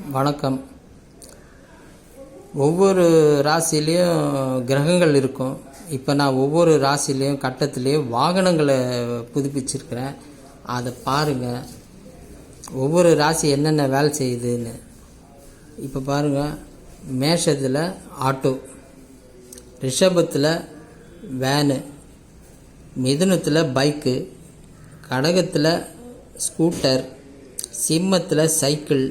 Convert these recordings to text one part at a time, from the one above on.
வணக்கம். ஒவ்வொரு ராசிலையும் கிரகங்கள் இருக்கும். இப்போ நான் ஒவ்வொரு ராசிலையும் கட்டத்துலேயும் வாகனங்களை புதுப்பிச்சிருக்கிறேன். அதை பாருங்கள், ஒவ்வொரு ராசி என்னென்ன வேலை செய்யுதுன்னு. இப்போ பாருங்கள், மேஷத்தில் ஆட்டோ, ரிஷபத்தில் வேனு, மிதுனத்தில் பைக்கு, கடகத்தில் ஸ்கூட்டர், சிம்மத்தில் சைக்கிள்,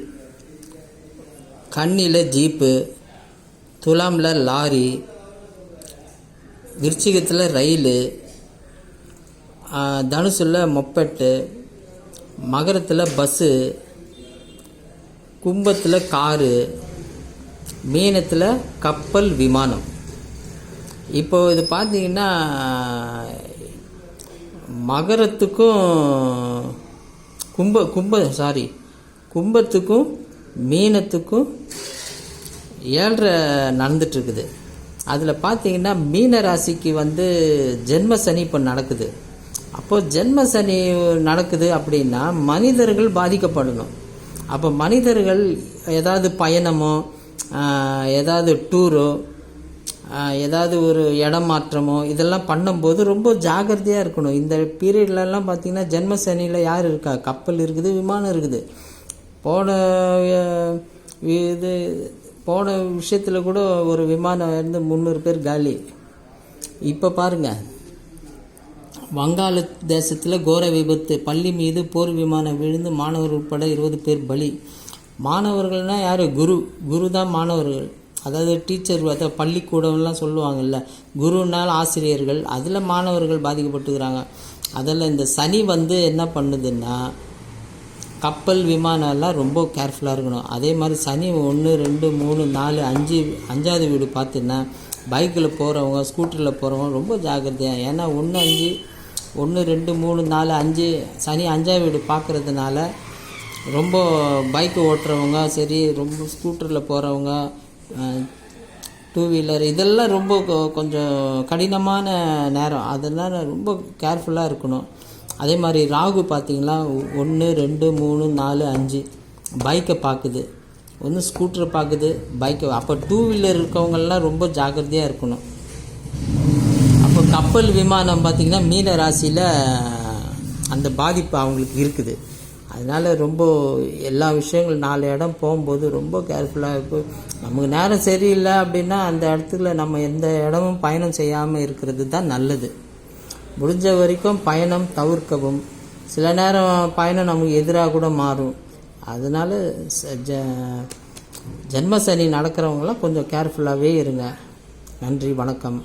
கன்னியில் ஜீப்பு, துலாமில் லாரி, விருச்சிகத்தில் ரயிலு, தனுசில் மொப்பெட்டு, மகரத்தில் பஸ்ஸு, கும்பத்தில் காரு, மீனத்தில் கப்பல் விமானம். இப்போ இது பார்த்தீங்கன்னா மகரத்துக்கும் கும்பத்துக்கும் மீனத்துக்கும் 7.5 நடந்துட்டுருக்குது. அதில் பார்த்தீங்கன்னா மீன ராசிக்கு ஜென்ம சனி இப்போ நடக்குது. அப்போது ஜென்ம சனி நடக்குது அப்படின்னா மனிதர்கள் பாதிக்கப்படணும். அப்போ மனிதர்கள் ஏதாவது பயணமோ ஏதாவது டூரோ ஏதாவது ஒரு இடம் மாற்றமோ இதெல்லாம் பண்ணும்போது ரொம்ப ஜாகிரதையாக இருக்கணும். இந்த பீரியட்லலாம் பார்த்திங்கன்னா ஜென்ம சனியில் யார் இருக்கா? கப்பல் இருக்குது, விமானம் இருக்குது. போன விஷயத்தில் கூட ஒரு விமானம் 300 பேர் காலி. இப்போ பாருங்கள், வங்காள தேசத்தில் கோர விபத்து, பள்ளி மீது போர் விமானம் விழுந்து மாணவர் உட்பட 20 பேர் பலி. மாணவர்கள்னால் யார்? குரு தான் மாணவர்கள். அதாவது டீச்சர், அதாவது பள்ளிக்கூடம்லாம் சொல்லுவாங்கள்ல, குருனால் ஆசிரியர்கள். அதில் மாணவர்கள் பாதிக்கப்பட்டுக்கிறாங்க. அதில் இந்த சனி என்ன பண்ணுதுன்னா கப்பல் விமானம்லாம் ரொம்ப கேர்ஃபுல்லாக இருக்கணும். அதே மாதிரி சனி 1, 2, 3, 4, 5 5வது வீடு பார்த்திங்கன்னா பைக்கில் போகிறவங்க, ஸ்கூட்டரில் போகிறவங்க ரொம்ப ஜாக்கிரதையாக. ஏன்னா 1, 2, 3, 4, 5 சனி 5வது வீடு பார்க்குறதுனால ரொம்ப பைக்கு ஓட்டுறவங்க சரி, ரொம்ப ஸ்கூட்டரில் போகிறவங்க, 2 வீலர், இதெல்லாம் ரொம்ப கொஞ்சம் கடினமான நேரம். அதெல்லாம் ரொம்ப கேர்ஃபுல்லாக இருக்கணும். அதே மாதிரி ராகு பார்த்திங்கன்னா 1, 2, 3, 4, 5 பைக்கை பார்க்குது, ஸ்கூட்டரை பார்க்குது, பைக்கை. அப்போ 2 வீலர் இருக்கவங்கெல்லாம் ரொம்ப ஜாக்கிரதையாக இருக்கணும். அப்போ கப்பல் விமானம் பார்த்திங்கன்னா மீன ராசியில் அந்த பாதிப்பு அவங்களுக்கு இருக்குது. அதனால் ரொம்ப எல்லா விஷயங்களும் 4 இடம் போகும்போது ரொம்ப கேர்ஃபுல்லாக இருக்கும். நமக்கு நேரம் சரியில்லை அப்படின்னா அந்த இடத்துல நம்ம எந்த இடமும் பயணம் செய்யாமல் இருக்கிறது தான் நல்லது. முடிஞ்ச வரைக்கும் பயணம் தவிர்க்கவும். சில நேரம் பயணம் நமக்கு எதிராக கூட மாறும். அதனால் ஜென்ம சனி நடக்கிறவங்களாம் கொஞ்சம் கேர்ஃபுல்லாகவே இருங்க. நன்றி, வணக்கம்.